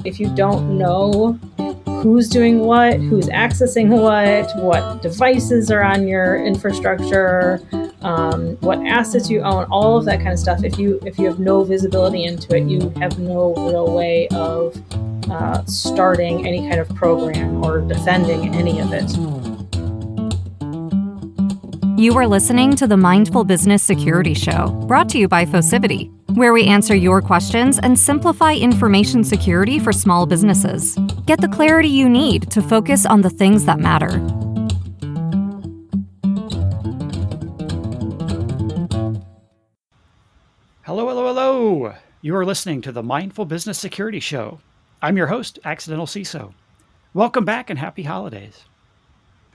if you don't know who's doing what, who's accessing what devices are on your infrastructure, what assets you own, all of that kind of stuff. If you have no visibility into it, you have no real way of starting any kind of program or defending any of it. You are listening to the Mindful Business Security Show, brought to you by Focivity, where we answer your questions and simplify information security for small businesses. Get the clarity you need to focus on the things that matter. Hello, hello, hello. You are listening to the Mindful Business Security Show. I'm your host, Accidental CISO. Welcome back and happy holidays.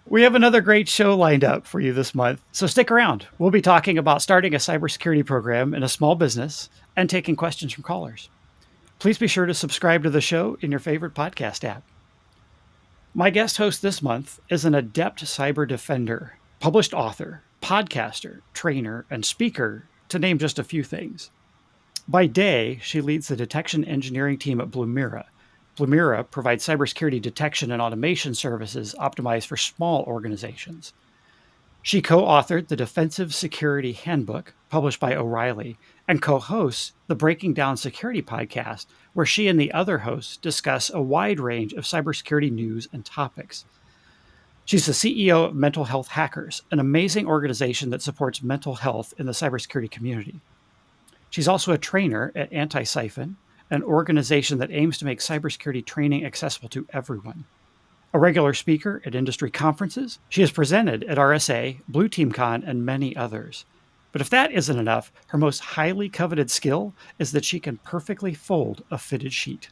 We have another great show lined up for you this month, so stick around. We'll be talking about starting a cybersecurity program in a small business and taking questions from callers. Please be sure to subscribe to the show in your favorite podcast app. My guest host this month is an adept cyber defender, published author, podcaster, trainer, and speaker, to name just a few things. By day, she leads the detection engineering team at Blumira. Blumira provides cybersecurity detection and automation services optimized for small organizations. She co-authored the Defensive Security Handbook, published by O'Reilly, and co-hosts the Breaking Down Security podcast, where she and the other hosts discuss a wide range of cybersecurity news and topics. She's the CEO of Mental Health Hackers, an amazing organization that supports mental health in the cybersecurity community. She's also a trainer at Anti-Siphon, an organization that aims to make cybersecurity training accessible to everyone. A regular speaker at industry conferences, she has presented at RSA, Blue Team Con, and many others. But if that isn't enough, her most highly coveted skill is that she can perfectly fold a fitted sheet.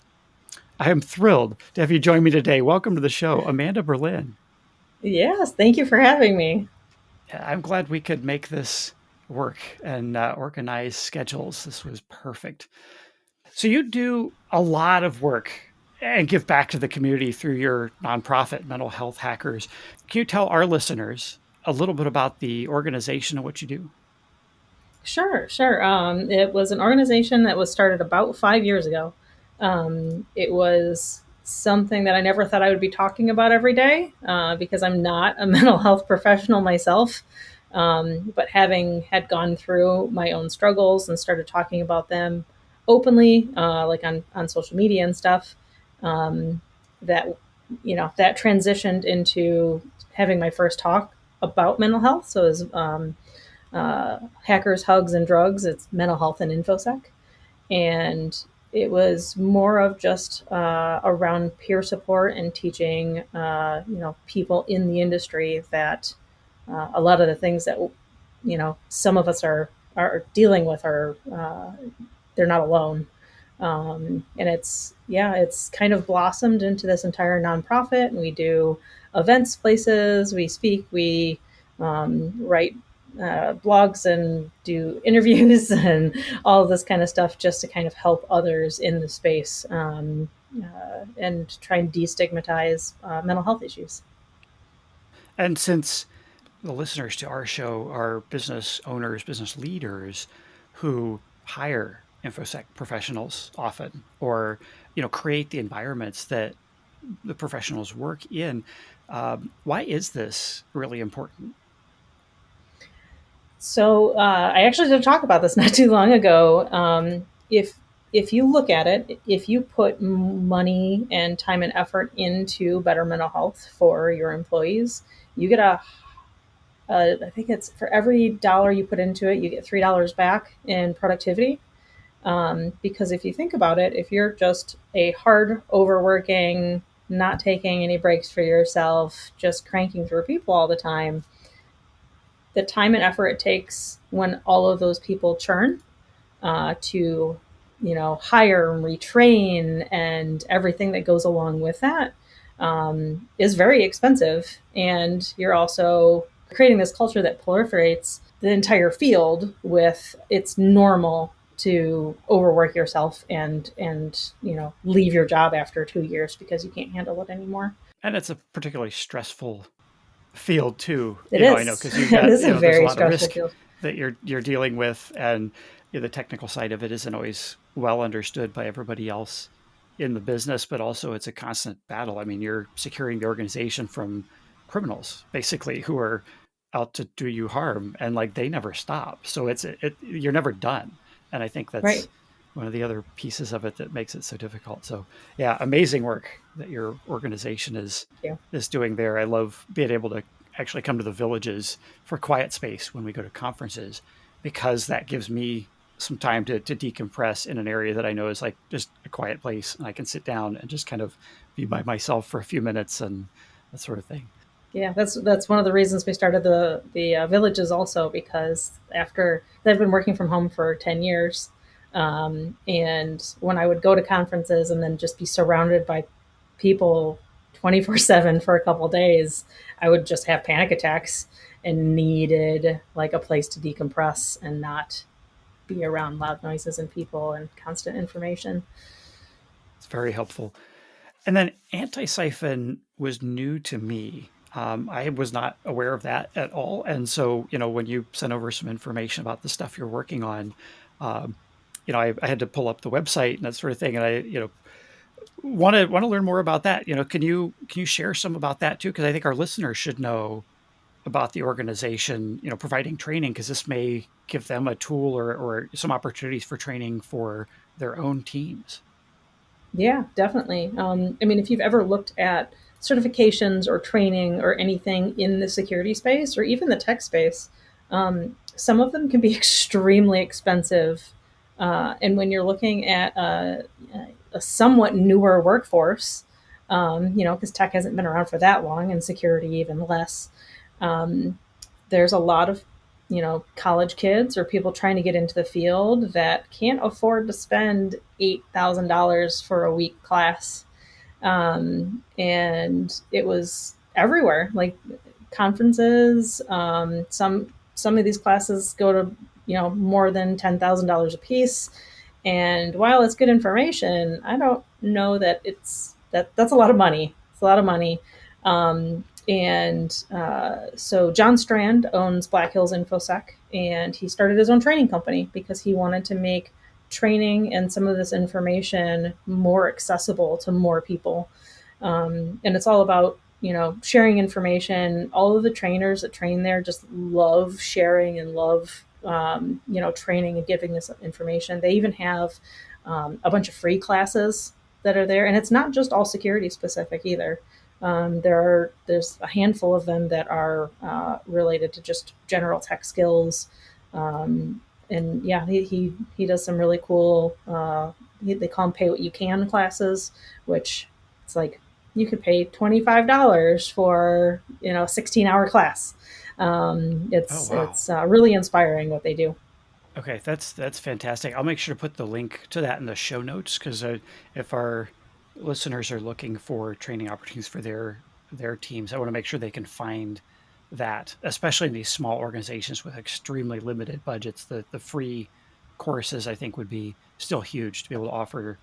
I am thrilled to have you join me today. Welcome to the show, Amanda Berlin. Yes, thank you for having me. I'm glad we could make this work and organize schedules. This was perfect. So you do a lot of work and give back to the community through your nonprofit, Mental Health Hackers. Can you tell our listeners a little bit about the organization and what you do? Sure. It was an organization that was started about 5 years ago. It was something that I never thought I would be talking about every day because I'm not a mental health professional myself. But having had gone through my own struggles and started talking about them openly, like on social media and stuff, that transitioned into having my first talk about mental health. So it was Hackers, Hugs, and Drugs. It's mental health and InfoSec, and it was more of just around peer support and teaching people in the industry that a lot of the things that some of us are dealing with are they're not alone. And it's kind of blossomed into this entire nonprofit, and we do events, places, we speak, we write blogs and do interviews and all of this kind of stuff just to kind of help others in the space and try and destigmatize mental health issues. And since the listeners to our show are business owners, business leaders who hire InfoSec professionals often, or create the environments that the professionals work in, why is this really important? So I actually did talk about this not too long ago. If you look at it, if you put money and time and effort into better mental health for your employees, you get I think it's for every dollar you put into it, you get $3 back in productivity. Because if you think about it, if you're just a hard, overworking, not taking any breaks for yourself, just cranking through people all the time and effort it takes when all of those people churn to, hire and retrain and everything that goes along with that is very expensive. And you're also creating this culture that proliferates the entire field with it's normal to overwork yourself and leave your job after 2 years because you can't handle it anymore. And it's a particularly stressful field too. It is. I know, because you've got It is a there's very a lot of stressful risk field that you're dealing with, and the technical side of it isn't always well understood by everybody else in the business, but also it's a constant battle. I mean, you're securing the organization from criminals, basically, who are out to do you harm, and like they never stop. So you're never done. And I think that's Right. one of the other pieces of it that makes it so difficult. So yeah, amazing work that your organization Thank you. is doing there. I love being able to actually come to the villages for quiet space when we go to conferences, because that gives me some time to decompress in an area that I know is like just a quiet place, and I can sit down and just kind of be by myself for a few minutes and that sort of thing. Yeah, that's one of the reasons we started the villages also, because after I've been working from home for 10 years, and when I would go to conferences and then just be surrounded by people 24/7 for a couple of days, I would just have panic attacks and needed like a place to decompress and not be around loud noises and people and constant information. It's very helpful. And then anti-siphon was new to me. I was not aware of that at all. And so, when you sent over some information about the stuff you're working on, um, I had to pull up the website and that sort of thing. And I, want to learn more about that. Can you share some about that too? Because I think our listeners should know about the organization, providing training, because this may give them a tool or some opportunities for training for their own teams. Yeah, definitely. I mean, if you've ever looked at certifications or training or anything in the security space or even the tech space, some of them can be extremely expensive. And when you're looking at a somewhat newer workforce, because tech hasn't been around for that long and security even less, um, there's a lot of college kids or people trying to get into the field that can't afford to spend $8,000 for a week class. And it was everywhere, like conferences. Some of these classes go to more than $10,000 a piece. And while it's good information, I don't know that that's a lot of money. It's a lot of money. So John Strand owns Black Hills InfoSec, and he started his own training company because he wanted to make training and some of this information more accessible to more people. And it's all about sharing information. All of the trainers that train there just love sharing and love training and giving this information. They even have a bunch of free classes that are there, and it's not just all security specific either. There's a handful of them that are related to just general tech skills. And yeah, he does some really cool. They call them pay what you can classes, which it's like you could pay $25 for a 16-hour class. Oh, It's wow. it's really inspiring what they do. Okay, that's fantastic. I'll make sure to put the link to that in the show notes, because if our listeners are looking for training opportunities for their teams, I want to make sure they can find that, especially in these small organizations with extremely limited budgets. The free courses, I think, would be still huge to be able to offer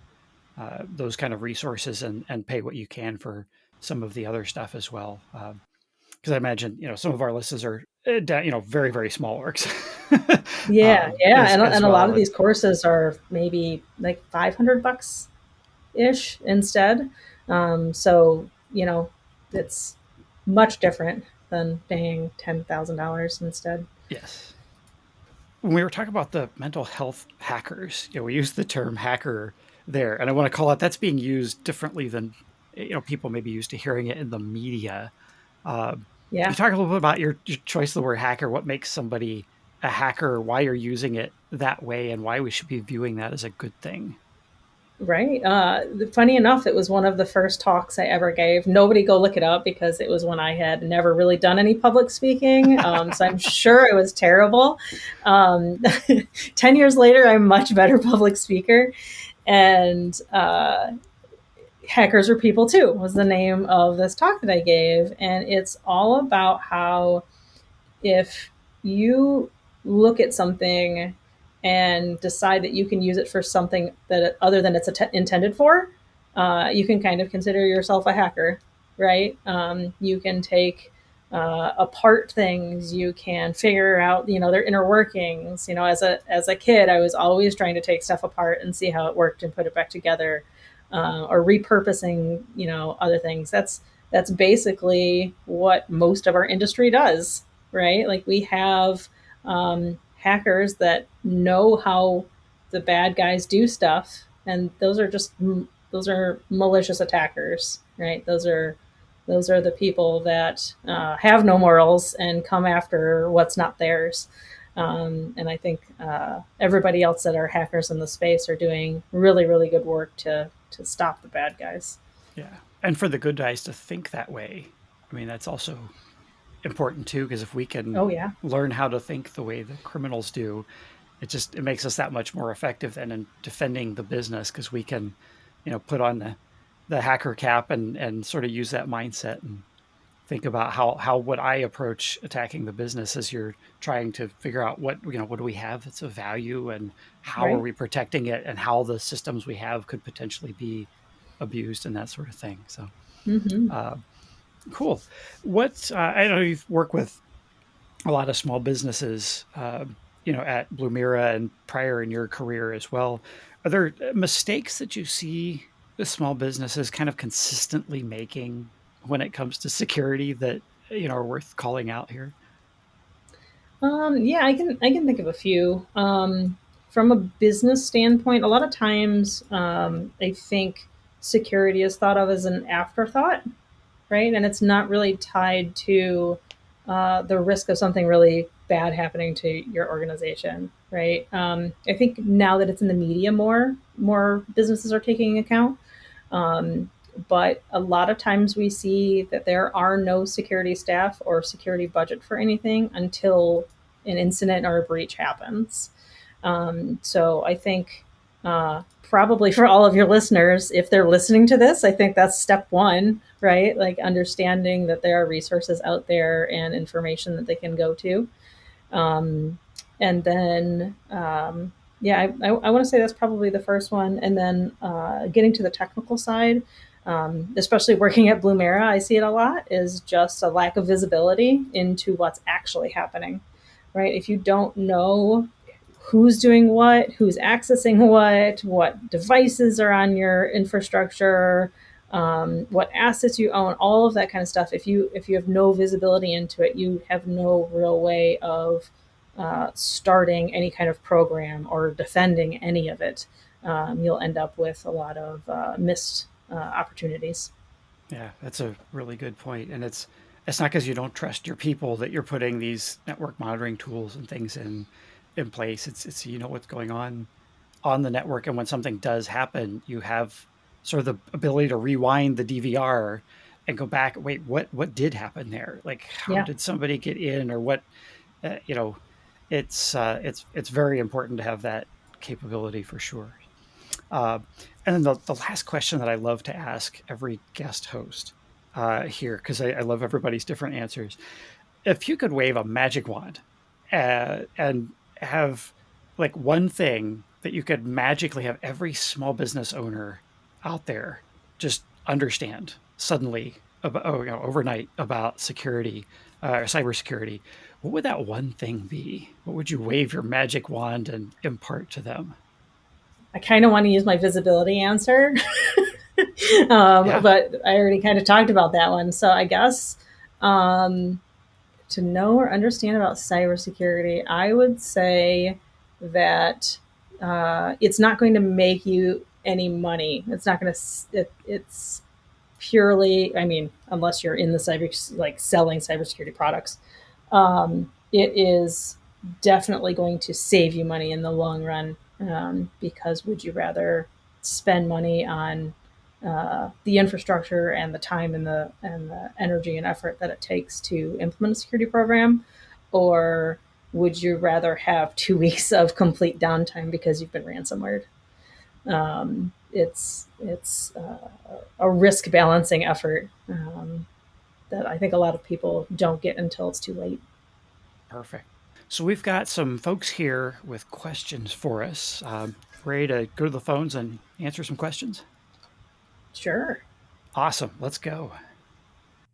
those kind of resources, and pay what you can for some of the other stuff as well. Because I imagine some of our listeners are very very small orgs Yeah, yeah, as and a lot well. of And these courses are maybe like $500 ish instead. So it's much different than paying $10,000 instead. yes, when we were talking about the mental health hackers, we use the term hacker there, and I want to call out that's being used differently than people may be used to hearing it in the media. Can you Yeah. talk a little bit about your choice of the word hacker? What makes somebody a hacker? Why you're using it that way, and why we should be viewing that as a good thing? Right. Funny enough, it was one of the first talks I ever gave. Nobody go look it up because it was when I had never really done any public speaking. So I'm sure it was terrible. Um, 10 years later, I'm a much better public speaker. And Hackers Are People Too was the name of this talk that I gave. And it's all about how if you look at something and decide that you can use it for something that other than it's intended for, you can kind of consider yourself a hacker, right? You can take apart things. You can figure out, their inner workings. As a kid, I was always trying to take stuff apart and see how it worked and put it back together. or repurposing, other things. That's basically what most of our industry does, right? Like we have hackers that know how the bad guys do stuff, and those are malicious attackers, right? Those are the people that have no morals and come after what's not theirs. And I think everybody else that are hackers in the space are doing really, really good work to stop the bad guys. Yeah. And for the good guys to think that way, I mean, that's also important too, because if we can Oh yeah. learn how to think the way the criminals do, it makes us that much more effective than in defending the business, because we can, put on the hacker cap and sort of use that mindset and think about how would I approach attacking the business as you're trying to figure out what do we have that's of value, and how are Right. we protecting it, and how the systems we have could potentially be abused and that sort of thing. So Mm-hmm. uh, cool. What I know you've worked with a lot of small businesses, at Blumira and prior in your career as well. Are there mistakes that you see the small businesses kind of consistently making when it comes to security that are worth calling out here? Yeah, I can think of a few. From a business standpoint, a lot of times I think security is thought of as an afterthought, right? And it's not really tied to the risk of something really bad happening to your organization, right? I think now that it's in the media more businesses are taking account. Um, but a lot of times we see that there are no security staff or security budget for anything until an incident or a breach happens. So I think probably for all of your listeners, if they're listening to this, I think that's step one, right? Like understanding that there are resources out there and information that they can go to. Um, and then, yeah, I want to say that's probably the first one. And then getting to the technical side, especially working at Blumera, I see it a lot, is just a lack of visibility into what's actually happening, right? If you don't know who's doing what, who's accessing what devices are on your infrastructure, what assets you own, all of that kind of stuff. If you have no visibility into it, you have no real way of starting any kind of program or defending any of it. You'll end up with a lot of missed opportunities. Yeah, that's a really good point. And it's not because you don't trust your people that you're putting these network monitoring tools and things in place. It's what's going on the network, and when something does happen, you have sort of the ability to rewind the DVR and go back. Wait, what did happen there? Like, how Yeah. did somebody get in, or what? Uh, you know, it's very important to have that capability for sure. Uh, and then the last question that I love to ask every guest host here, because I love everybody's different answers. If you could wave a magic wand and have like one thing that you could magically have every small business owner out there just understand suddenly about, overnight about security or cybersecurity, what would that one thing be? What would you wave your magic wand and impart to them? I kind of want to use my visibility answer, Yeah. but I already kind of talked about that one. So I guess um, to know or understand about cybersecurity, I would say that it's not going to make you any money. It's not going to. It's purely. I mean, unless you're in the cyber, like selling cybersecurity products, it is definitely going to save you money in the long run. Because would you rather spend money on the infrastructure and the time and the energy and effort that it takes to implement a security program, or would you rather have 2 weeks of complete downtime because you've been ransomware? It's a risk balancing effort that I think a lot of people don't get until it's too late. Perfect. So we've got some folks here with questions for us. Ready to go to the phones and answer some questions? Sure. Awesome. Let's go.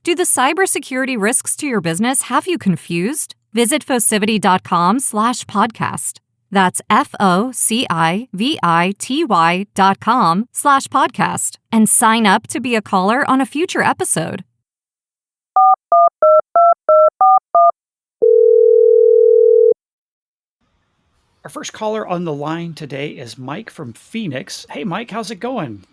Do the cybersecurity risks to your business have you confused? Visit Fosivity.com/podcast. That's FOCIVITY.com/podcast and sign up to be a caller on a future episode. Our first caller on the line today is Mike from Phoenix. Hey, Mike, how's it going?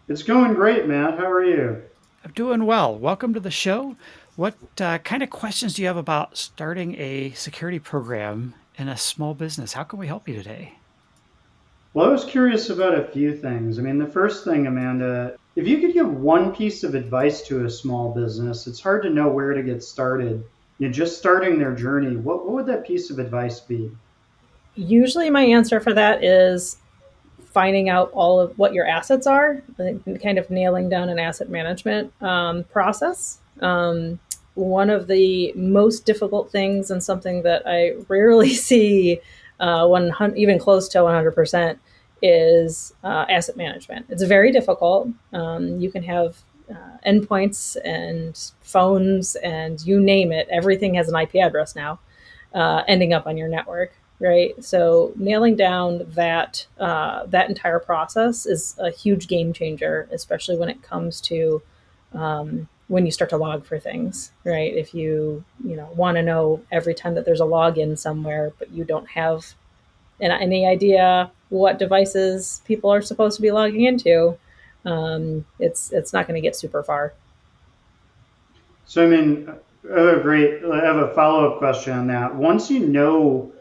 It's going great, Matt. How are you? I'm doing well. Welcome to the show. What kind of questions do you have about starting a security program in a small business? How can we help you today? Well, I was curious about a few things. I mean, the first thing, Amanda, if you could give one piece of advice to a small business, it's hard to know where to get started. Just starting their journey, what would that piece of advice be? Usually, my answer for that is finding out all of what your assets are, kind of nailing down an asset management process. One of the most difficult things, and something that I rarely see even close to 100%, is asset management. It's very difficult. You can have endpoints and phones and you name it. Everything has an IP address now, ending up on your network, right? So nailing down that entire process is a huge game changer, especially when it comes to when you start to log for things, right? If you want to know every time that there's a login somewhere, but you don't have any idea what devices people are supposed to be logging into, it's not going to get super far. So, I mean, I have a follow up question on that. Once you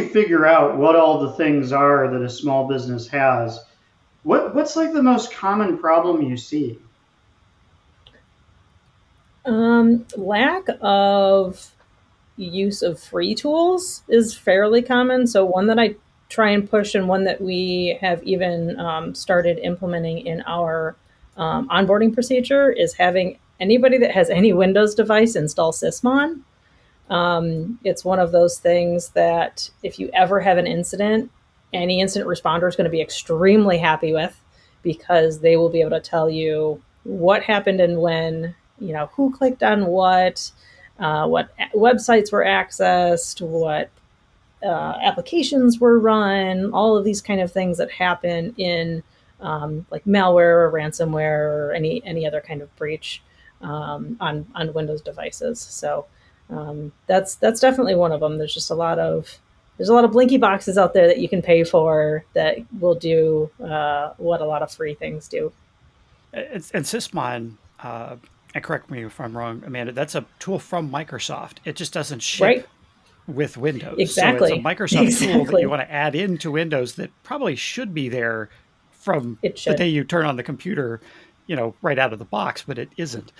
figure out what all the things are that a small business has, what's like the most common problem you see? Lack of use of free tools is fairly common. So one that I try and push, and one that we have even started implementing in our onboarding procedure, is having anybody that has any Windows device install Sysmon. It's one of those things that if you ever have an incident, any incident responder is going to be extremely happy with, because they will be able to tell you what happened and when, who clicked on what websites were accessed, what applications were run, all of these kind of things that happen in like malware or ransomware or any other kind of breach on Windows devices. So that's definitely one of them. There's a lot of blinky boxes out there that you can pay for that will do what a lot of free things do. And Sysmon, and correct me if I'm wrong, Amanda, that's a tool from Microsoft. It just doesn't ship Right? with Windows. So it's a Exactly. Microsoft tool that you Exactly. want to add into Windows that probably should be there from It the should. day you turn on the computer, right out of the box, but it isn't.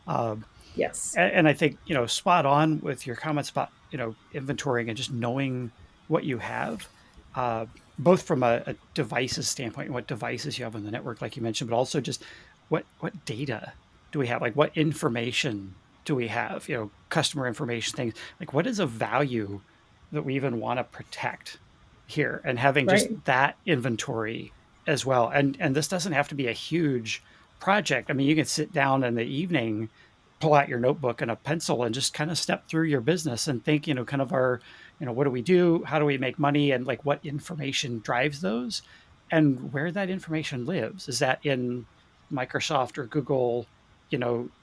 Um, Yes. and I think, spot on with your comments about, inventorying and just knowing what you have, uh, both from a devices standpoint and what devices you have on the network, like you mentioned, but also just what data do we have? Like what information do we have? Customer information, things like what is of value that we even want to protect here, and having just Right. that inventory as well. And this doesn't have to be a huge project. I mean, you can sit down in the evening, pull out your notebook and a pencil and just kind of step through your business and think, kind of what do we do? How do we make money? And like what information drives those and where that information lives. Is that in Microsoft or Google,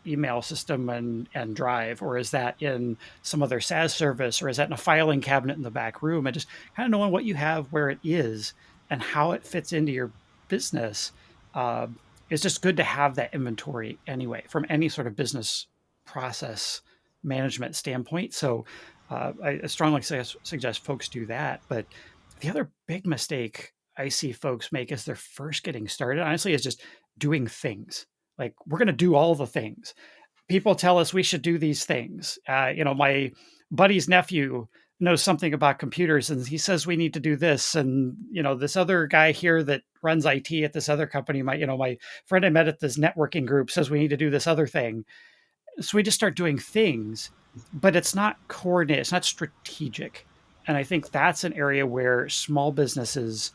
email system and Drive, or is that in some other SaaS service, or is that in a filing cabinet in the back room? And just kind of knowing what you have, where it is, and how it fits into your business. Uh, it's just good to have that inventory anyway from any sort of business process management standpoint. So I strongly suggest folks do that. But the other big mistake I see folks make as they're first getting started, honestly, is just doing things. Like we're going to do all the things. People tell us we should do these things. My buddy's nephew knows something about computers and he says we need to do this. And, this other guy here that runs IT at this other company, my friend I met at this networking group says we need to do this other thing. So we just start doing things, but it's not coordinated, it's not strategic. And I think that's an area where small businesses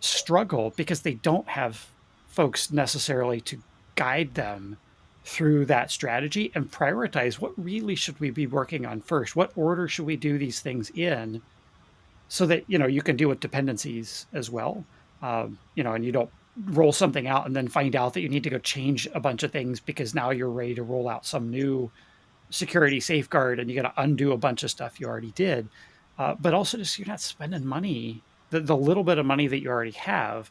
struggle because they don't have folks necessarily to guide them through that strategy and prioritize what really should we be working on first? What order should we do these things in? so that you can deal with dependencies as well. And you don't roll something out and then find out that you need to go change a bunch of things because now you're ready to roll out some new security safeguard and you got to undo a bunch of stuff you already did. But also, just you're not spending money, the little bit of money that you already have,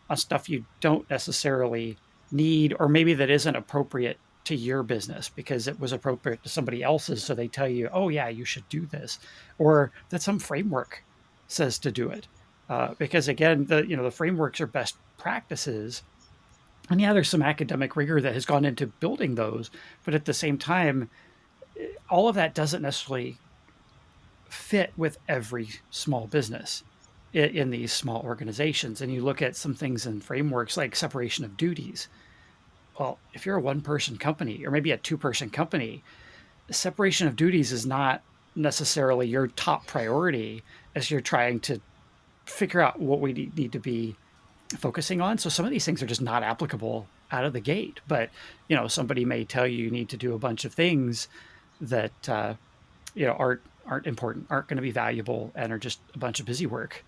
on stuff you don't necessarily need, or maybe that isn't appropriate to your business because it was appropriate to somebody else's. So they tell you, oh, yeah, you should do this, or that some framework says to do it. Because again, the frameworks are best practices, and yeah, there's some academic rigor that has gone into building those, but at the same time, all of that doesn't necessarily fit with every small business in these small organizations. And you look at some things in frameworks like separation of duties. Well, if you're a one person company or maybe a two-person company, separation of duties is not necessarily your top priority as you're trying to figure out what we need to be focusing on. So some of these things are just not applicable out of the gate. But somebody may tell you need to do a bunch of things that aren't important, aren't going to be valuable, and are just a bunch of busy work.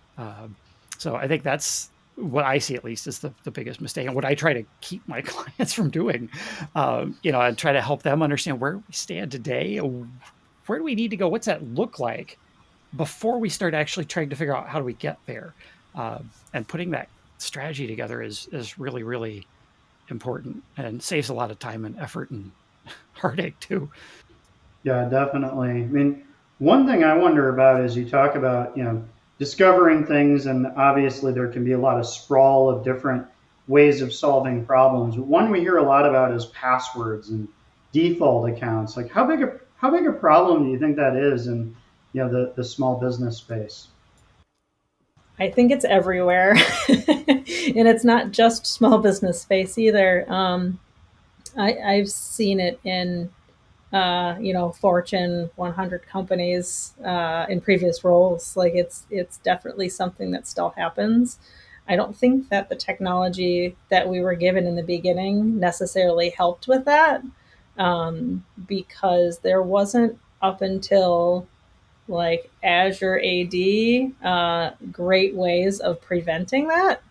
So I think that's what I see, at least, is the biggest mistake, and what I try to keep my clients from doing. And try to help them understand where we stand today, where do we need to go, what's that look like, before we start actually trying to figure out how do we get there. And putting that strategy together is really, really important and saves a lot of time and effort and heartache too. Yeah, definitely. I mean, one thing I wonder about is you talk about, discovering things, and obviously there can be a lot of sprawl of different ways of solving problems. But one we hear a lot about is passwords and default accounts. Like how big a problem do you think that is in, the small business space? I think it's everywhere. And it's not just small business space either. I've seen it in Fortune 100 companies in previous roles. Like it's definitely something that still happens. I don't think that the technology that we were given in the beginning necessarily helped with that, because there wasn't, up until like Azure AD, great ways of preventing that.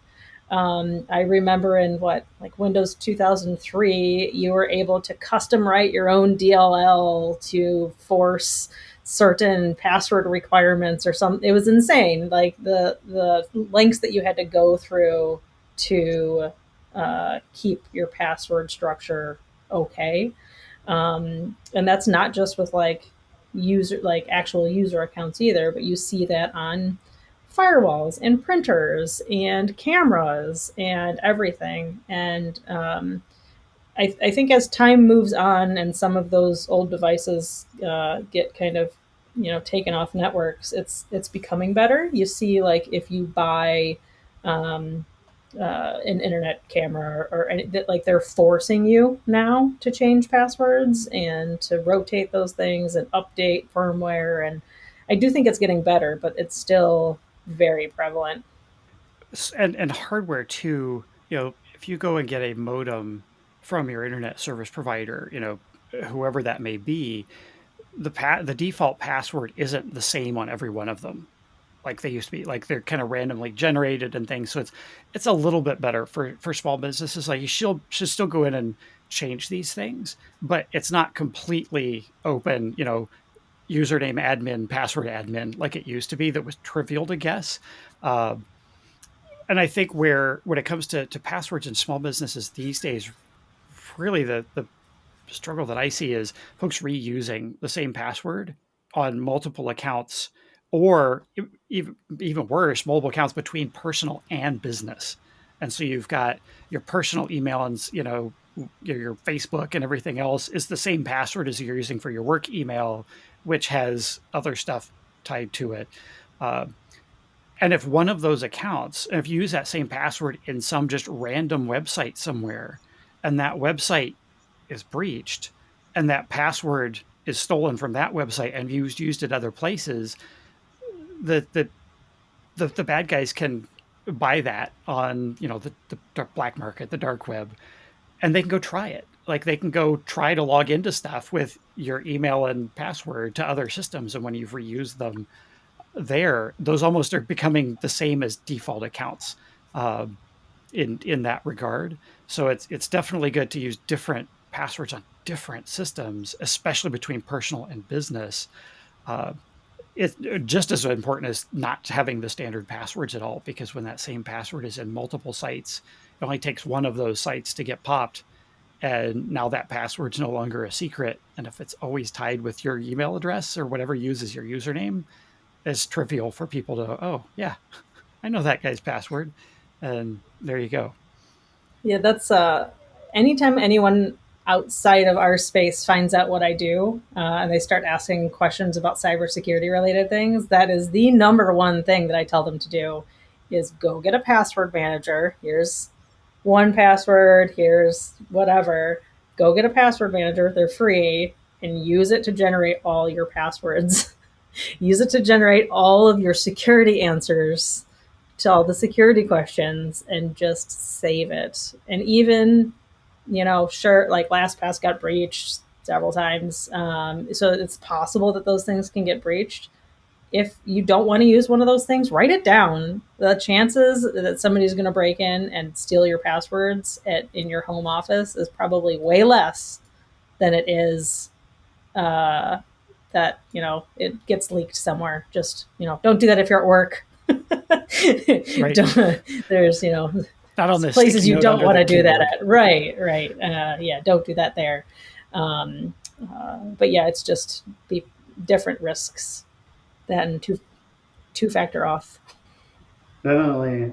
I remember in like Windows 2003, you were able to custom write your own DLL to force certain password requirements or some. It was insane, like the lengths that you had to go through to keep your password structure okay. And that's not just with like actual user accounts either, but you see that on firewalls and printers and cameras and everything. And I think as time moves on and some of those old devices get kind of taken off networks, it's becoming better. You see, like if you buy um, an internet camera or that, like they're forcing you now to change passwords and to rotate those things and update firmware. And I do think it's getting better, but it's still very prevalent. And hardware too. If you go and get a modem from your internet service provider, whoever that may be, the default password isn't the same on every one of them like they used to be. Like they're kind of randomly generated and things. So it's a little bit better for small businesses. Like you should still go in and change these things, but it's not completely open. Username admin, password admin, like it used to be. That was trivial to guess. Uh, and I think when it comes to passwords in small businesses these days, really the struggle that I see is folks reusing the same password on multiple accounts, or even worse, multiple accounts between personal and business. And so you've got your personal email and your Facebook and everything else is the same password as you're using for your work email, which has other stuff tied to it. Uh, and if one of those accounts, and if you use that same password in some just random website somewhere, and that website is breached, and that password is stolen from that website and used at other places, the the the bad guys can buy that on the black market, the dark web, and they can go try it. Like they can go try to log into stuff with your email and password to other systems, and when you've reused them, there, those almost are becoming the same as default accounts in that regard. So it's definitely good to use different passwords on different systems, especially between personal and business. Uh, it's just as important as not having the standard passwords at all, because when that same password is in multiple sites, it only takes one of those sites to get popped, and now that password's no longer a secret. And if it's always tied with your email address or whatever uses your username, it's trivial for people to, oh yeah, I know that guy's password, and there you go. Yeah, that's anytime anyone outside of our space finds out what I do and they start asking questions about cybersecurity related things, that is the number one thing that I tell them to do is go get a password manager. Here's one password, here's whatever. Go get a password manager, they're free, and use it to generate all your passwords. Use it to generate all of your security answers to all the security questions and just save it. And even, sure, like LastPass got breached several times. So it's possible that those things can get breached. If you don't want to use one of those things, write it down. The chances that somebody's going to break in and steal your passwords in your home office is probably way less than it is that it gets leaked somewhere. Just don't do that if you're at work. Right. There's Not on this places sticky you note don't under want the to do that keyboard. at. Right. Yeah, don't do that there. But yeah, it's just the different risks than two-factor auth. Definitely.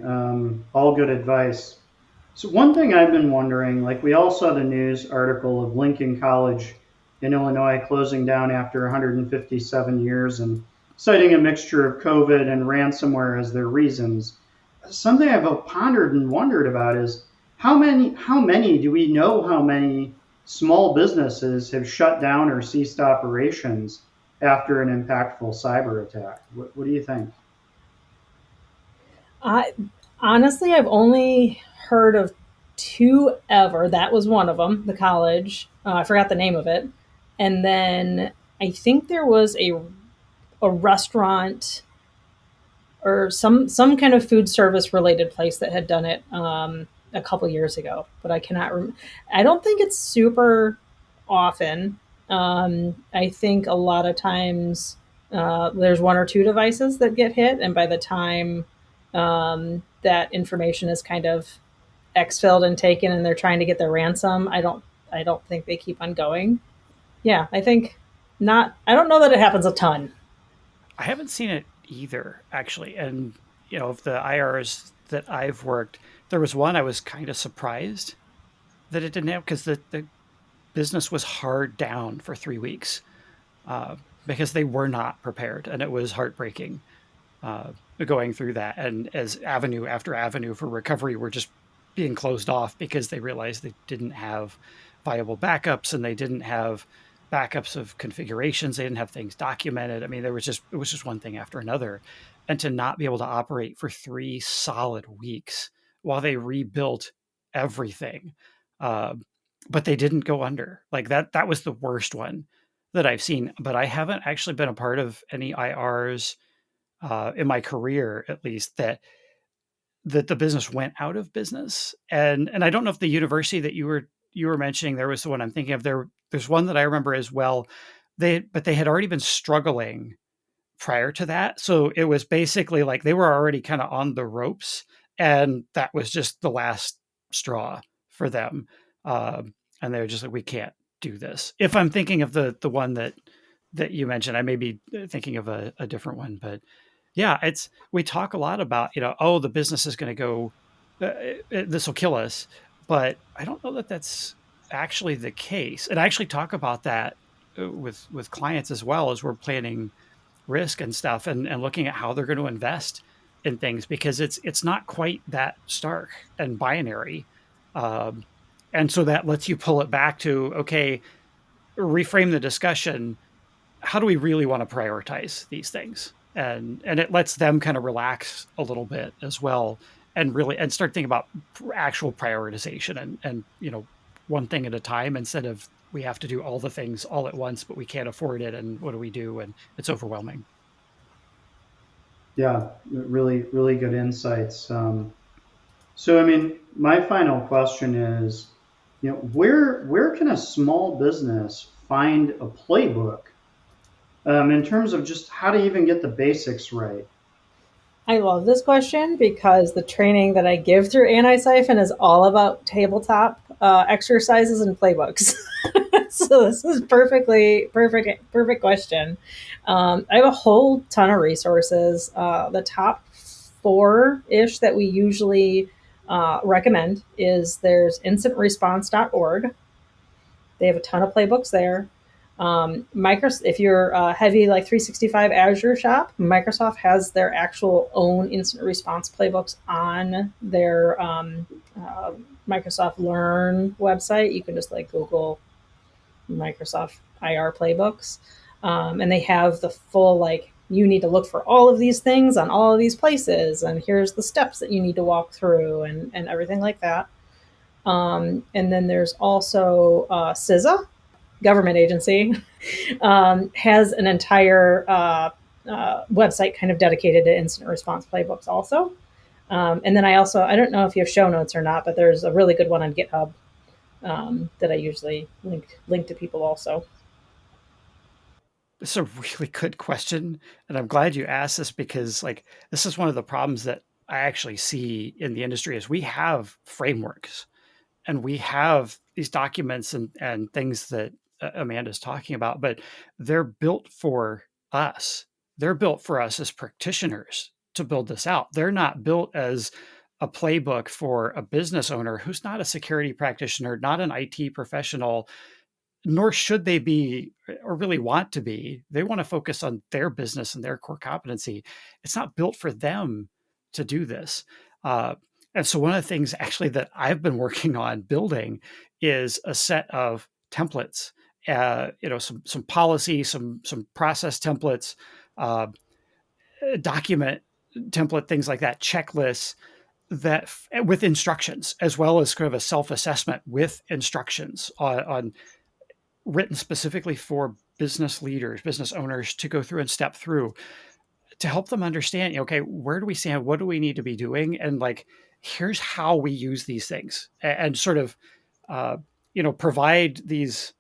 All good advice. So one thing I've been wondering, like we all saw the news article of Lincoln College in Illinois closing down after 157 years and citing a mixture of COVID and ransomware as their reasons. Something I've pondered and wondered about is how many do we know how many small businesses have shut down or ceased operations after an impactful cyber attack? What do you think? I honestly, I've only heard of two ever. That was one of them, the college. I forgot the name of it. And then I think there was a restaurant or some kind of food service related place that had done it a couple years ago, but I cannot. I don't think it's super often. I think a lot of times there's one or two devices that get hit, and by the time that information is kind of exfilled and taken, and they're trying to get their ransom, I don't think they keep on going. Yeah, I think not. I don't know that it happens a ton. I haven't seen it either, actually. And, of the IRs that I've worked, there was one I was kind of surprised that it didn't have, because the business was hard down for 3 weeks because they were not prepared. And it was heartbreaking uh, going through that. And as avenue after avenue for recovery were just being closed off because they realized they didn't have viable backups, and they didn't have backups of configurations. They didn't have things documented. I mean, it was just one thing after another. And to not be able to operate for 3 solid weeks while they rebuilt everything. Uh, but they didn't go under. Like that was the worst one that I've seen. But I haven't actually been a part of any IRs in my career, at least, that the business went out of business. And I don't know if the university that you were mentioning, there was the one I'm thinking of. There's one that I remember as well. But they had already been struggling prior to that, so it was basically like they were already kind of on the ropes, and that was just the last straw for them. And they were just like, we can't do this. If I'm thinking of the one that you mentioned, I may be thinking of a different one, but yeah, it's we talk a lot about, oh, the business is going to go, this will kill us, but I don't know that that's actually the case. And I actually talk about that with clients as well as we're planning risk and stuff, and looking at how they're going to invest in things, because it's not quite that stark and binary. Um, and so that lets you pull it back to, okay, reframe the discussion. How do we really want to prioritize these things? And it lets them kind of relax a little bit as well, and really and start thinking about actual prioritization, and one thing at a time, instead of we have to do all the things all at once, but we can't afford it, and what do we do? And it's overwhelming. Yeah, really, really good insights. So, I mean, my final question is, where can a small business find a playbook in terms of just how to even get the basics right? I love this question because the training that I give through Anti Siphon is all about tabletop exercises and playbooks. So this is perfect question. I have a whole ton of resources. The top four ish that we usually recommend is there's instantresponse.org. They have a ton of playbooks there. Microsoft, if you're a heavy like 365 Azure shop, Microsoft has their actual own instant response playbooks on their Microsoft Learn website. You can just like Google Microsoft IR playbooks, and they have the full like you need to look for all of these things on all of these places, and here's the steps that you need to walk through, and everything like that. And then there's also CISA, government agency, has an entire website kind of dedicated to incident response playbooks also. And then I don't know if you have show notes or not, but there's a really good one on GitHub that I usually link to people also. It's a really good question, and I'm glad you asked this because, like, this is one of the problems that I actually see in the industry is we have frameworks and we have these documents and things that Amanda's talking about, but they're built for us. They're built for us as practitioners to build this out. They're not built as a playbook for a business owner who's not a security practitioner, not an IT professional, nor should they be or really want to be. They want to focus on their business and their core competency. It's not built for them to do this. Uh, and so, one of the things actually that I've been working on building is a set of templates. Some policy, some process templates, uh, document template, things like that, checklists that with instructions, as well as kind of a self assessment with instructions on written specifically for business leaders, business owners to go through and step through to help them understand, okay, where do we stand? What do we need to be doing? And like, here's how we use these things and sort of, uh, provide these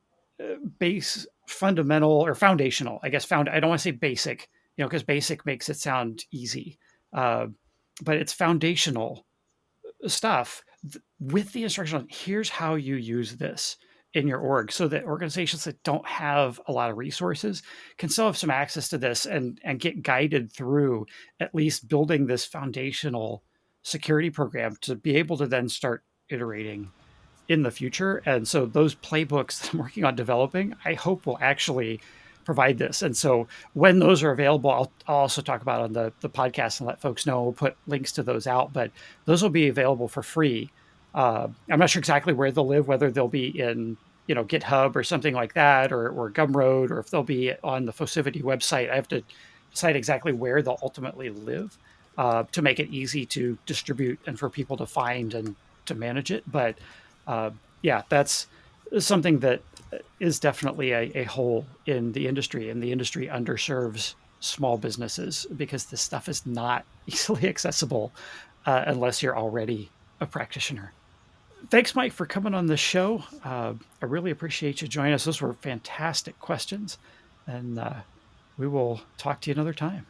base fundamental or foundational, I guess, I don't want to say basic, because basic makes it sound easy. Uh, but it's foundational stuff with the instruction on here's how you use this in your org so that organizations that don't have a lot of resources can still have some access to this and get guided through at least building this foundational security program to be able to then start iterating in the future. And so those playbooks that I'm working on developing, I hope will actually provide this. And so when those are available, I'll also talk about on the podcast and let folks know. We'll put links to those out, but those will be available for free. I'm not sure exactly where they'll live, whether they'll be in GitHub or something like that, or Gumroad, or if they'll be on the Fosivity website. I have to decide exactly where they'll ultimately live to make it easy to distribute and for people to find and to manage it. But uh, yeah, that's something that is definitely a hole in the industry, and the industry underserves small businesses because this stuff is not easily accessible unless you're already a practitioner. Thanks, Mike, for coming on the show. I really appreciate you joining us. Those were fantastic questions, and we will talk to you another time.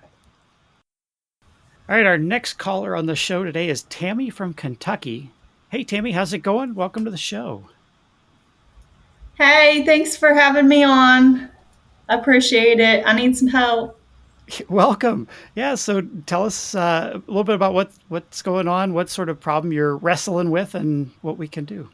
All right, our next caller on the show today is Tammy from Kentucky. Hey, Tammy, how's it going? Welcome to the show. Hey, thanks for having me on. I appreciate it. I need some help. Welcome. Yeah, so tell us a little bit about what's going on, what sort of problem you're wrestling with, and what we can do.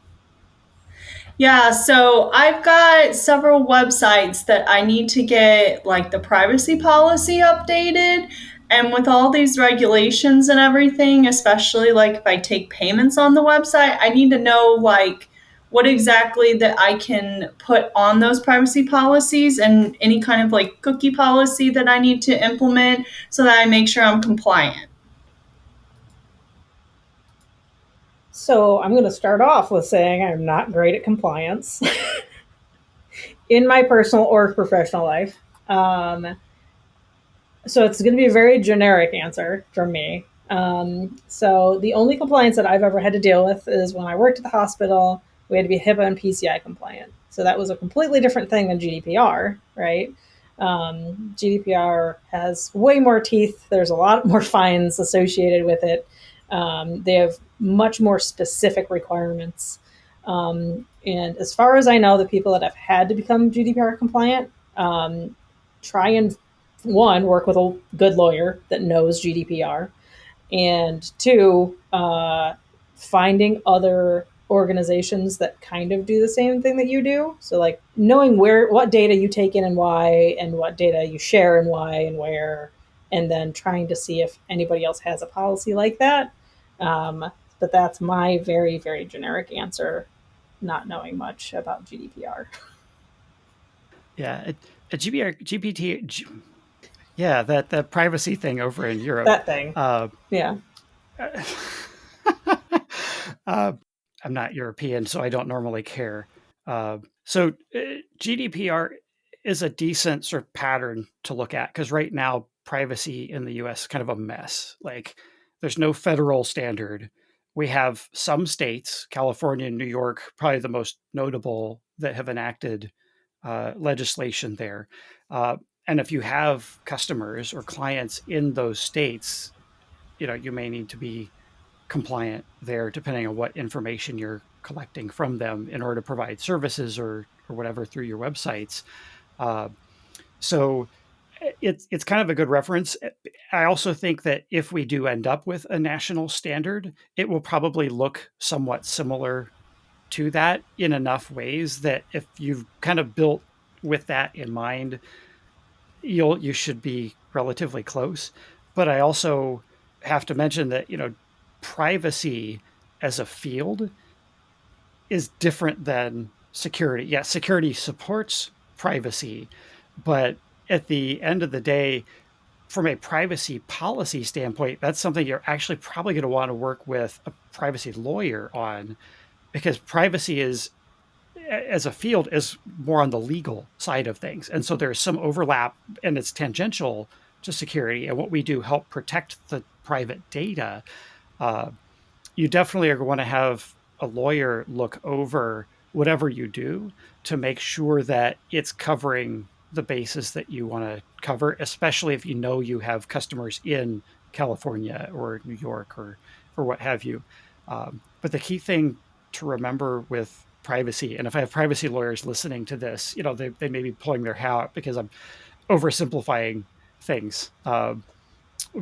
Yeah, so I've got several websites that I need to get like the privacy policy updated. And with all these regulations and everything, especially like if I take payments on the website, I need to know like what exactly that I can put on those privacy policies and any kind of like cookie policy that I need to implement so that I make sure I'm compliant. So I'm going to start off with saying I'm not great at compliance in my personal or professional life. Um, So it's going to be a very generic answer from me. So the only compliance that I've ever had to deal with is when I worked at the hospital. We had to be HIPAA and PCI compliant. So that was a completely different thing than GDPR, right? GDPR has way more teeth. There's a lot more fines associated with it. They have much more specific requirements. And as far as I know, the people that have had to become GDPR compliant try and one, work with a good lawyer that knows GDPR, and two, finding other organizations that kind of do the same thing that you do. So, like knowing what data you take in and what data you share and why and where, and then trying to see if anybody else has a policy like that. But that's my very, very generic answer, not knowing much about GDPR. Yeah, GBR, yeah, that privacy thing over in Europe. That thing. Uh, Yeah. uh, I'm not European, so I don't normally care. So GDPR is a decent sort of pattern to look at because right now privacy in the U.S. is kind of a mess. Like, there's no federal standard. We have some states, California and New York, probably the most notable, that have enacted legislation there. And if you have customers or clients in those states, you may need to be compliant there, depending on what information you're collecting from them in order to provide services or whatever through your websites. Uh, so it's kind of a good reference. I also think that if we do end up with a national standard, it will probably look somewhat similar to that in enough ways that if you've kind of built with that in mind, you should be relatively close. But I also have to mention that privacy as a field is different than security. Yeah, security supports privacy, but at the end of the day, from a privacy policy standpoint, that's something you're actually probably going to want to work with a privacy lawyer on, because privacy is, as a field, is more on the legal side of things. And so there's some overlap and it's tangential to security. And what we do help protect the private data. Uh, you definitely are going to have a lawyer look over whatever you do to make sure that it's covering the bases that you want to cover, especially if you know you have customers in California or New York or what have you. But the key thing to remember with privacy, and if I have privacy lawyers listening to this, they may be pulling their hair out because I'm oversimplifying things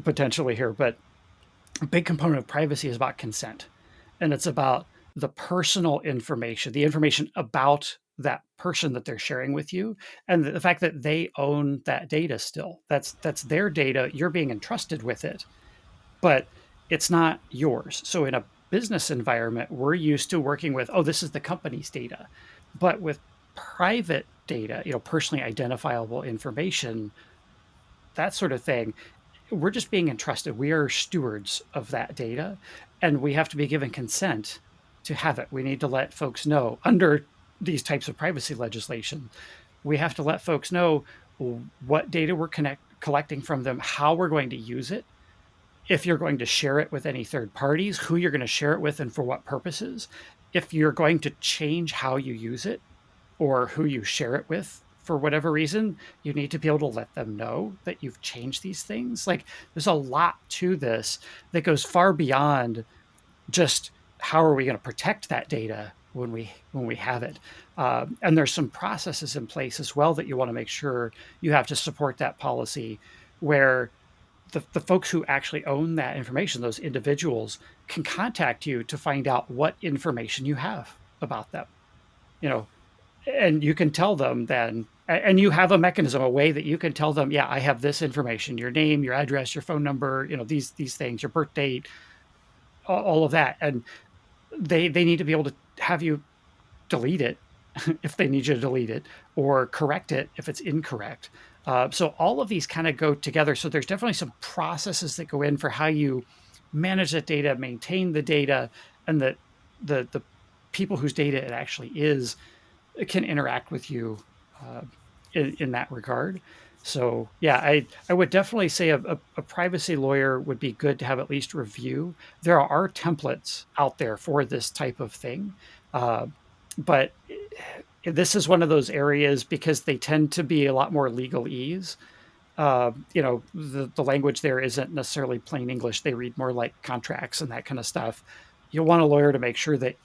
potentially here, but a big component of privacy is about consent, and it's about the personal information, the information about that person that they're sharing with you, and the fact that they own that data still. That's their data. You're being entrusted with it, but it's not yours. So in a business environment, we're used to working with, oh, this is the company's data. But with private data, personally identifiable information, that sort of thing, we're just being entrusted. We are stewards of that data, and we have to be given consent to have it. We need to let folks know under these types of privacy legislation. We have to let folks know what data we're collecting from them, how we're going to use it, if you're going to share it with any third parties, who you're going to share it with, and for what purposes. If you're going to change how you use it, or who you share it with for whatever reason, you need to be able to let them know that you've changed these things. Like, there's a lot to this that goes far beyond just how are we going to protect that data when we have it. And there's some processes in place as well that you want to make sure you have to support that policy, where the folks who actually own that information, those individuals, can contact you to find out what information you have about them. You know, and you can tell them then, and you have a mechanism, a way that you can tell them, yeah, I have this information, your name, your address, your phone number, these things, your birth date, all of that. And they need to be able to have you delete it if they need you to delete it, or correct it if it's incorrect. So all of these kind of go together. So there's definitely some processes that go in for how you manage that data, maintain the data, and that the people whose data it actually is can interact with you uh, in that regard. So yeah, I would definitely say a privacy lawyer would be good to have at least review. There are templates out there for this type of thing, uh, but this is one of those areas because they tend to be a lot more legalese. The language there isn't necessarily plain English. They read more like contracts and that kind of stuff. You'll want a lawyer to make sure that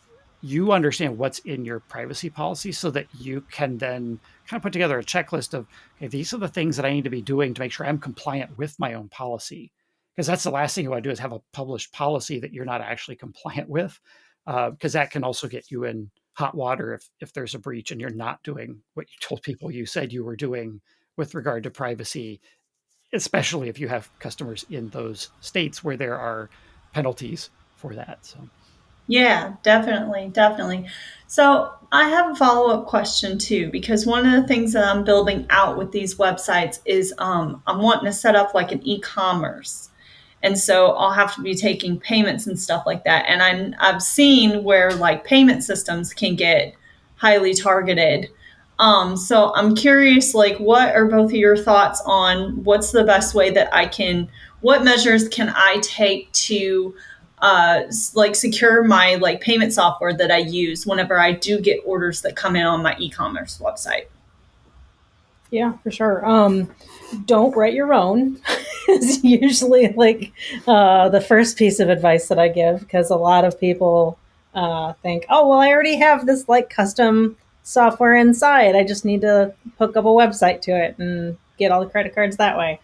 you understand what's in your privacy policy so that you can then kind of put together a checklist of, okay, these are the things that I need to be doing to make sure I'm compliant with my own policy. Because that's the last thing you want to do is have a published policy that you're not actually compliant with, because that can also get you in hot water if there's a breach and you're not doing what you told people you said you were doing with regard to privacy, especially if you have customers in those states where there are penalties for that. So, Yeah, definitely, definitely. So I have a follow up question too, because one of the things that I'm building out with these websites is I'm wanting to set up like an e commerce. And so I'll have to be taking payments and stuff like that. And I've seen where like payment systems can get highly targeted. So I'm curious, like, what are both of your thoughts on what's the best way that what measures can I take to like secure my like payment software that I use whenever I do get orders that come in on my e-commerce website? Yeah, for sure. Don't write your own is usually like the first piece of advice that I give, because a lot of people think, oh, well, I already have this like custom software inside. I just need to hook up a website to it and get all the credit cards that way.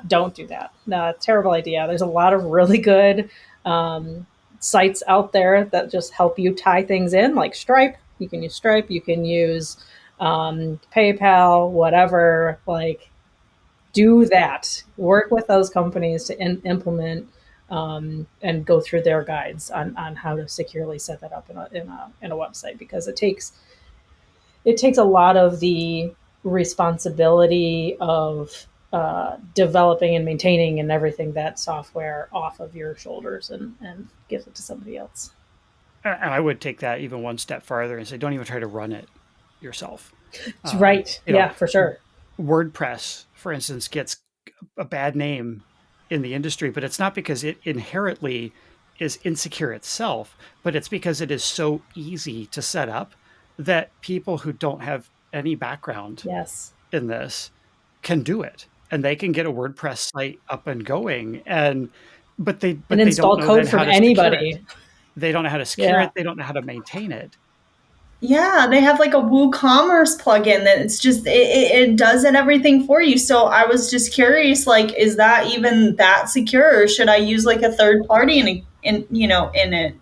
Don't do that. No, terrible idea. There's a lot of really good um, sites out there that just help you tie things in, like Stripe. You can use Stripe. You can use PayPal, whatever. Like, do that. Work with those companies to implement and go through their guides on how to securely set that up in a website, because it takes a lot of the responsibility of developing and maintaining and everything that software off of your shoulders and gives it to somebody else. and I would take that even one step farther and say, don't even try to run it yourself. Um, Right. you know, Yeah, for sure. WordPress, for instance, gets a bad name in the industry, but it's not because it inherently is insecure itself, but it's because it is so easy to set up that people who don't have any background Yes. in this can do it, and they can get a WordPress site up and going, and And but they don't install know code then from how to secure it. anybody. They don't know how to secure Yeah. it. They don't know how to maintain it. Yeah, they have like a WooCommerce plugin that it's just it does it everything for you. So I was just curious, like, is that even that secure, or should I use like a third party in it?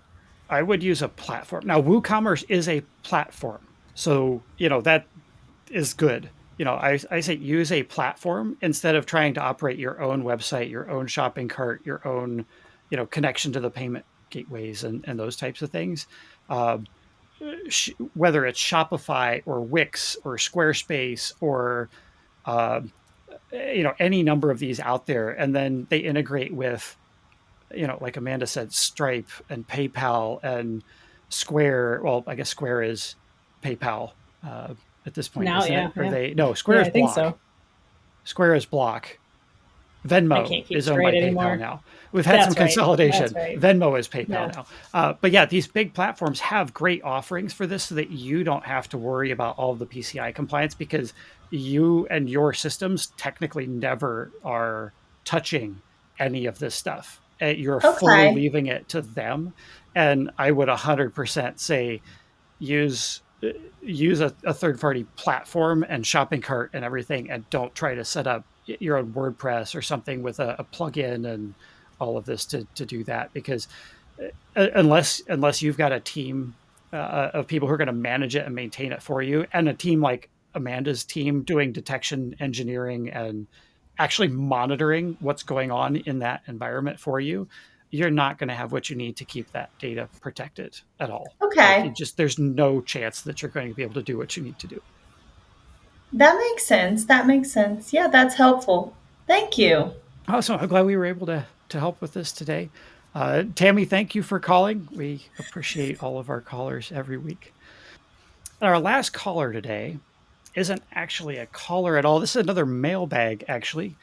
I would use a platform. Now, WooCommerce is a platform, so that is good. I say use a platform instead of trying to operate your own website, your own shopping cart, your own connection to the payment gateways and those types of things. Um, Whether it's Shopify or Wix or Squarespace or uh, any number of these out there, and then they integrate with like Amanda said, Stripe and PayPal and Square. Well, I guess Square is PayPal at this point, Now, isn't yeah, it? Or yeah. they no, Square Yeah, is I think Block. so. Square is Block. I Venmo can't keep is owned by straight PayPal anymore. now. We've had some That's right. That's consolidation. right. Venmo is PayPal Yeah. now. But yeah, these big platforms have great offerings for this so that you don't have to worry about all of the PCI compliance because you and your systems technically never are touching any of this stuff. You're fully Okay. leaving it to them. And I would 100% say use use a third party platform and shopping cart and everything, and don't try to set up your own WordPress or something with a plugin and all of this to do that, because unless you've got a team of people who are going to manage it and maintain it for you, and a team like Amanda's team doing detection engineering and actually monitoring what's going on in that environment for you, you're not going to have what you need to keep that data protected at all. Like, Okay. there's no chance that you're going to be able to do what you need to do. That makes sense. That makes sense. Yeah, that's helpful. Thank you. Awesome. I'm glad we were able to help with this today. Tammy, thank you for calling. We appreciate all of our callers every week. And our last caller today isn't actually a caller at all. This is another mailbag, actually.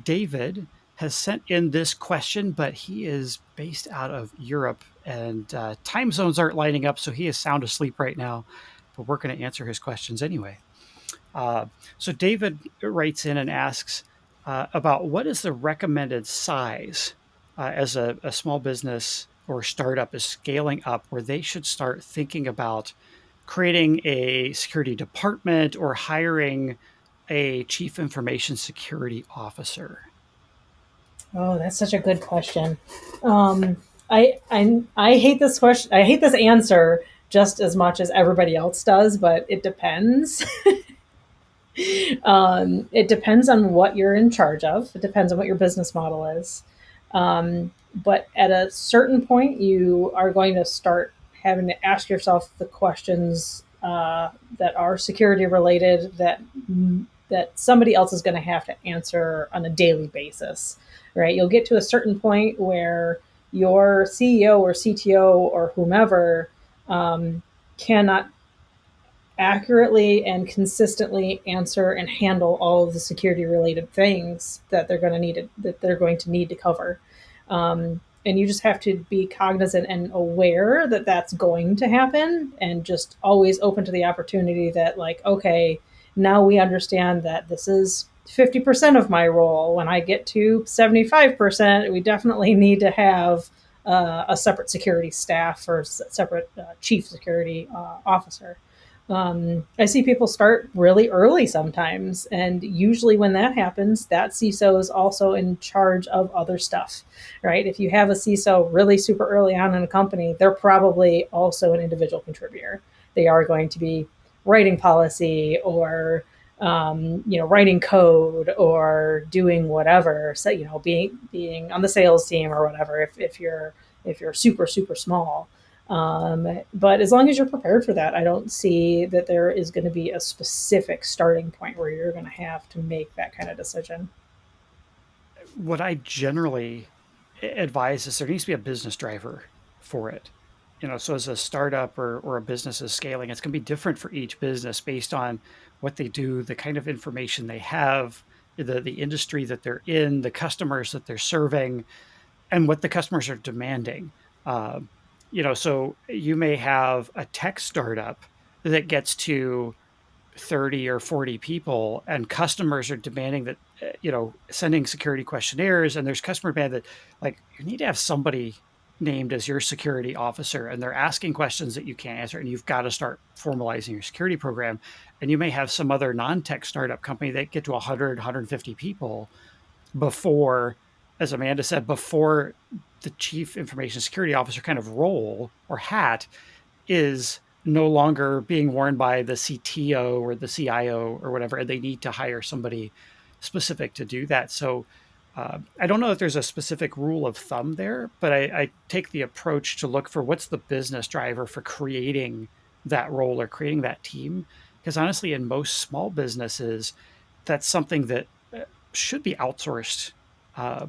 David has sent in this question, but he is based out of Europe and time zones aren't lining up, so he is sound asleep right now. But we're going to answer his questions anyway. Uh, so David writes in and asks about what is the recommended size as a small business or startup is scaling up where they should start thinking about creating a security department or hiring a chief information security officer. Oh, that's such a good question. Um, I hate this question. I hate this answer just as much as everybody else does, but it depends. It depends on what you're in charge of. It depends on what your business model is. But at a certain point, you are going to start having to ask yourself the questions that are security related that somebody else is going to have to answer on a daily basis, right? You'll get to a certain point where your CEO or CTO or whomever cannot accurately and consistently answer and handle all of the security related things that they're going to need to cover. And you just have to be cognizant and aware that that's going to happen, and just always open to the opportunity that, like, okay, now we understand that this is 50% of my role. When I get to 75%, we definitely need to have a separate security staff or separate chief security officer. I see people start really early sometimes, and usually when that happens, that CISO is also in charge of other stuff, right? If you have a CISO really super early on in a company, they're probably also an individual contributor. They are going to be writing policy or writing code or doing whatever. So being on the sales team or whatever. If you're super small, but as long as you're prepared for that, I don't see that there is going to be a specific starting point where you're going to have to make that kind of decision. What I generally advise is there needs to be a business driver for it. So as a startup or a business is scaling, it's going to be different for each business based on what they do, the kind of information they have, the industry that they're in, the customers that they're serving, and what the customers are demanding. Uh, so you may have a tech startup that gets to 30 or 40 people and customers are demanding that sending security questionnaires, and there's customer demand that, like, you need to have somebody named as your security officer and they're asking questions that you can't answer, and you've got to start formalizing your security program. And you may have some other non-tech startup company that get to 100 150 people before, as Amanda said, before the chief information security officer kind of role or hat is no longer being worn by the CTO or the CIO or whatever, and they need to hire somebody specific to do that. So I don't know if there's a specific rule of thumb there, but I take the approach to look for what's the business driver for creating that role or creating that team. Because honestly, in most small businesses, that's something that should be outsourced uh,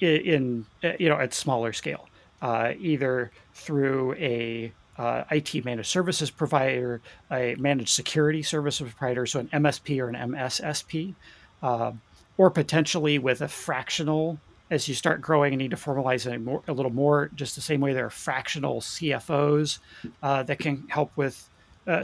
at smaller scale, either through a IT managed services provider, a managed security services provider, so an MSP or an MSSP, uh, or potentially with a fractional. As you start growing and need to formalize a little more, just the same way there are fractional CFOs that can help with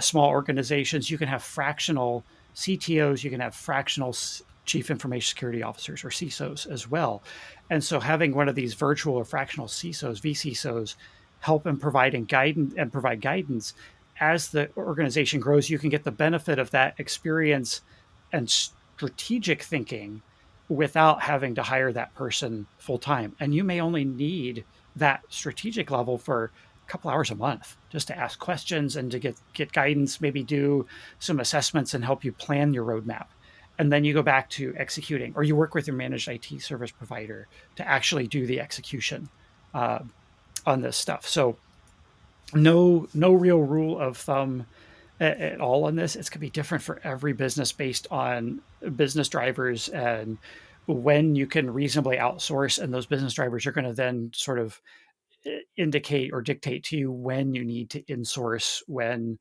small organizations. You can have fractional CTOs, you can have fractional chief information security officers or CISOs as well. And so having one of these virtual or fractional CISOs, VCISOs, help and provide guidance as the organization grows, you can get the benefit of that experience and strategic thinking without having to hire that person full time. And you may only need that strategic level for a couple hours a month just to ask questions and to get guidance, maybe do some assessments and help you plan your roadmap. And then you go back to executing, or you work with your managed IT service provider to actually do the execution uh, on this stuff. So no real rule of thumb at all on this. It's going to be different for every business based on business drivers and when you can reasonably outsource, and those business drivers are going to then sort of indicate or dictate to you when you need to insource, when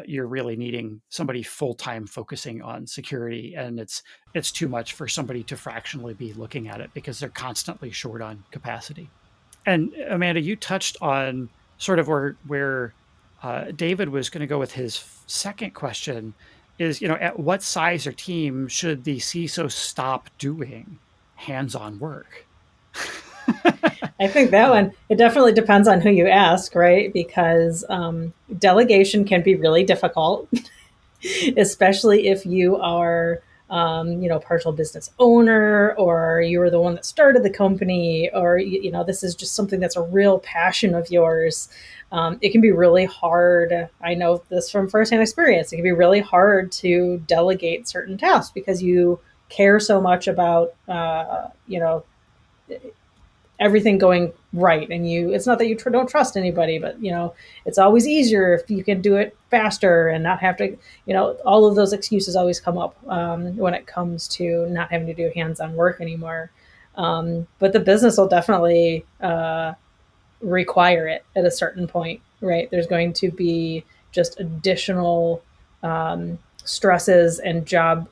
you're really needing somebody full time focusing on security, and it's too much for somebody to fractionally be looking at it because they're constantly short on capacity. And Amanda, you touched on sort of where David was going to go with his second question is, at what size or team should the CISO stop doing hands-on work? I think that uh, one, it definitely depends on who you ask, right? Because delegation can be really difficult, especially if you are, partial business owner, or you were the one that started the company, or, this is just something that's a real passion of yours. It can be really hard. I know this from firsthand experience. It can be really hard to delegate certain tasks because you care so much about, everything going right, and it's not that you don't trust anybody, but it's always easier if you can do it faster and not have to, all of those excuses always come up when it comes to not having to do hands-on work anymore. But the business will definitely require it at a certain point, right? There's going to be just additional stresses and job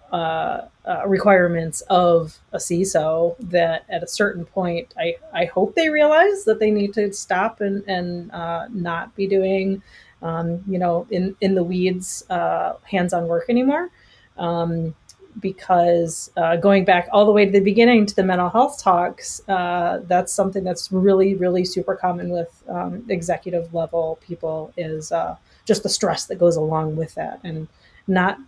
requirements of a CISO that at a certain point, I hope they realize that they need to stop and not be doing, in the weeds, hands-on work anymore. Because going back all the way to the beginning to the mental health talks, that's something that's really, really super common with executive level people is just the stress that goes along with that, and not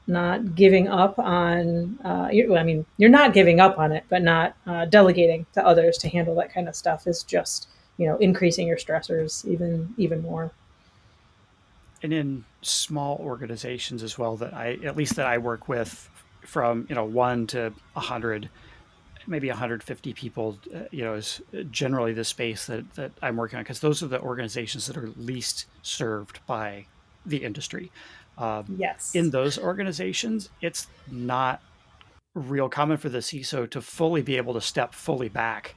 not giving up on. You're not giving up on it, but not delegating to others to handle that kind of stuff is just increasing your stressors even more. and in small organizations as well, that at least that I work with, from 1 to 100, maybe 150 people, is generally the space that I'm working on, because those are the organizations that are least served by the industry. Um, in Yes. those organizations, it's not real common for the CISO to fully be able to step fully back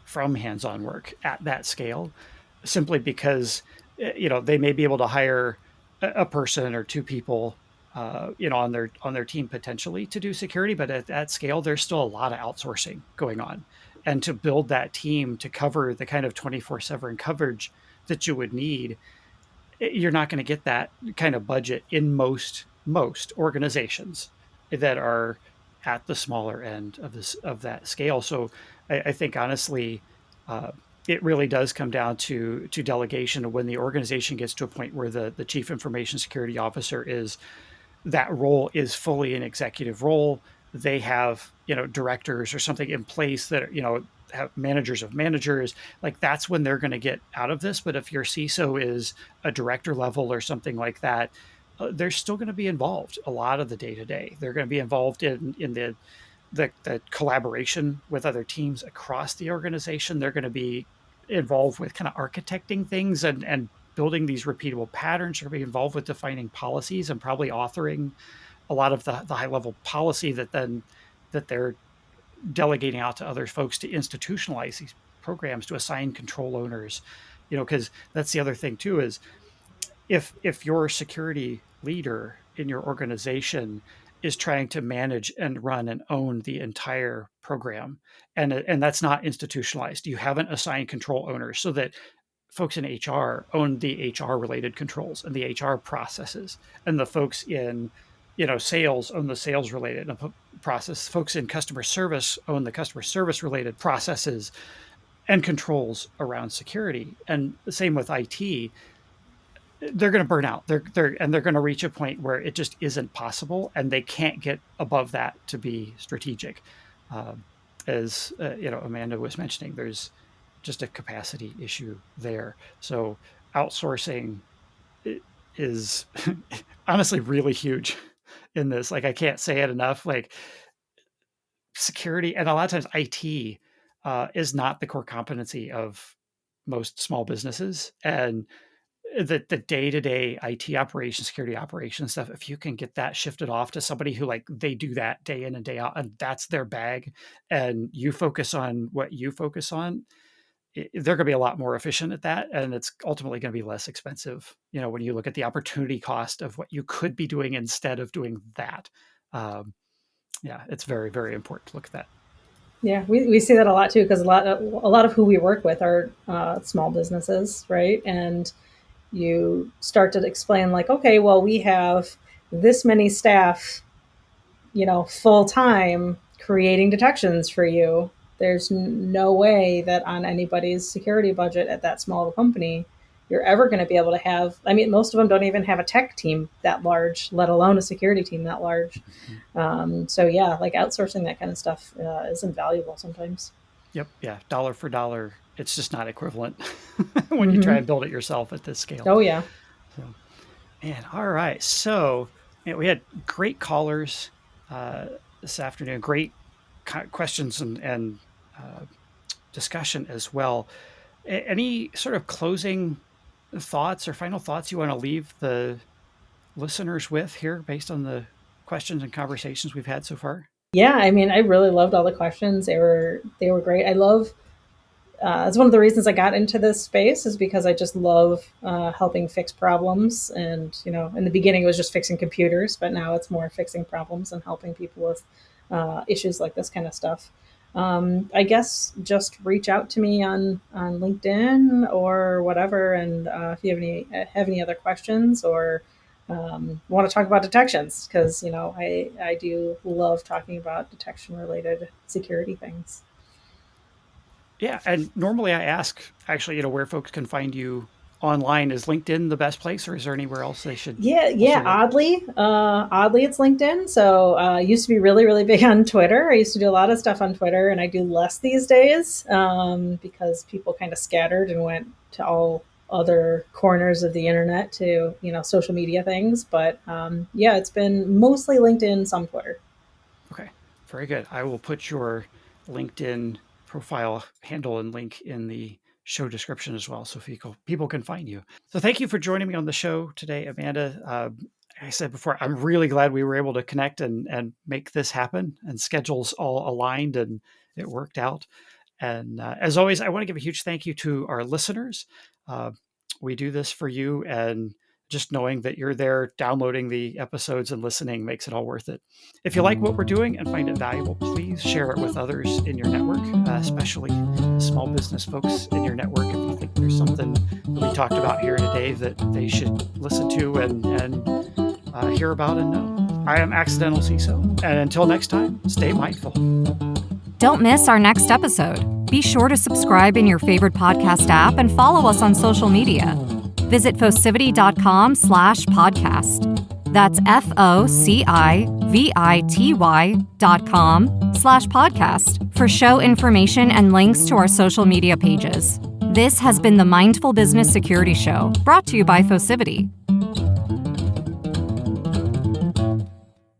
from hands-on work at that scale, simply because they may be able to hire a person or two people, on their team potentially to do security, but at that scale, there's still a lot of outsourcing going on, and to build that team to cover the kind of 24/7 coverage that you would need, you're not going to get that kind of budget in most organizations that are at the smaller end of that scale. So I think honestly, uh, it really does come down to delegation. When the organization gets to a point where the chief information security officer is that role is fully an executive role, they have directors or something in place that have managers of managers, like that's when they're going to get out of this. But if your CISO is a director level or something like that, they're still going to be involved a lot of the day to day. They're going to be involved in the collaboration with other teams across the organization. They're going to be involved with kind of architecting things and building these repeatable patterns. They're going to be involved with defining policies and probably authoring a lot of the high level policy that they're delegating out to other folks to institutionalize these programs, to assign control owners. Because that's the other thing too, is if your security leader in your organization is trying to manage and run and own the entire program, and that's not institutionalized, you haven't assigned control owners so that folks in HR own the HR related controls and the HR processes, and the folks in sales own the sales related process, folks in customer service own the customer service related processes and controls around security, and the same with IT. They're going to burn out. They're going to reach a point where it just isn't possible, and they can't get above that to be strategic. Um, as Amanda was mentioning, there's just a capacity issue there. So outsourcing is honestly really huge in this. Like, I can't say it enough. Like, security, and a lot of times IT is not the core competency of most small businesses, and the day-to-day IT operations, security operations stuff, if you can get that shifted off to somebody who, like, they do that day in and day out, and that's their bag, and you focus on what you focus on, they're going to be a lot more efficient at that, and it's ultimately going to be less expensive. When you look at the opportunity cost of what you could be doing instead of doing that, it's very, very important to look at that. Yeah, we see that a lot too, because a lot of who we work with are small businesses, right? And you start to explain like, okay, well, we have this many staff, full time creating detections for you. There's no way that on anybody's security budget at that small of a company, you're ever going to be able to have. I mean, most of them don't even have a tech team that large, let alone a security team that large. So yeah, like outsourcing that kind of stuff is invaluable sometimes. Yep. Yeah. Dollar for dollar, it's just not equivalent when you try and build it yourself at this scale. Oh yeah. So, man, all right. So we had great callers this afternoon, great questions and discussion as well. Any sort of closing thoughts or final thoughts you want to leave the listeners with here based on the questions and conversations we've had so far? Yeah, I mean, I really loved all the questions. They were great. I love. It's one of the reasons I got into this space is because I just love helping fix problems. And in the beginning it was just fixing computers, but now it's more fixing problems and helping people with issues like this kind of stuff. I guess just reach out to me on LinkedIn or whatever, and if you have any other questions or want to talk about detections, because I do love talking about detection related security things. Yeah, and normally I ask actually, where folks can find you online. Is LinkedIn the best place, or is there anywhere else they should? Yeah. Oddly, it's LinkedIn. So I used to be really, really big on Twitter. I used to do a lot of stuff on Twitter, and I do less these days because people kind of scattered and went to all other corners of the internet to social media things. But it's been mostly LinkedIn, some Twitter. Okay, very good. I will put your LinkedIn profile handle and link in the show description as well, so people can find you. So thank you for joining me on the show today, Amanda. I said before, I'm really glad we were able to connect and make this happen, and schedules all aligned and it worked out. And as always, I want to give a huge thank you to our listeners. We do this for you, and just knowing that you're there downloading the episodes and listening makes it all worth it. If you like what we're doing and find it valuable, please share it with others in your network, especially small business folks in your network. If you think there's something that we talked about here today that they should listen to and hear about and know. I am Accidental CISO, and until next time, stay mindful. Don't miss our next episode. Be sure to subscribe in your favorite podcast app and follow us on social media. Visit Focivity.com/podcast. That's FOCIVITY.com/podcast for show information and links to our social media pages. This has been the Mindful Business Security Show, brought to you by Focivity.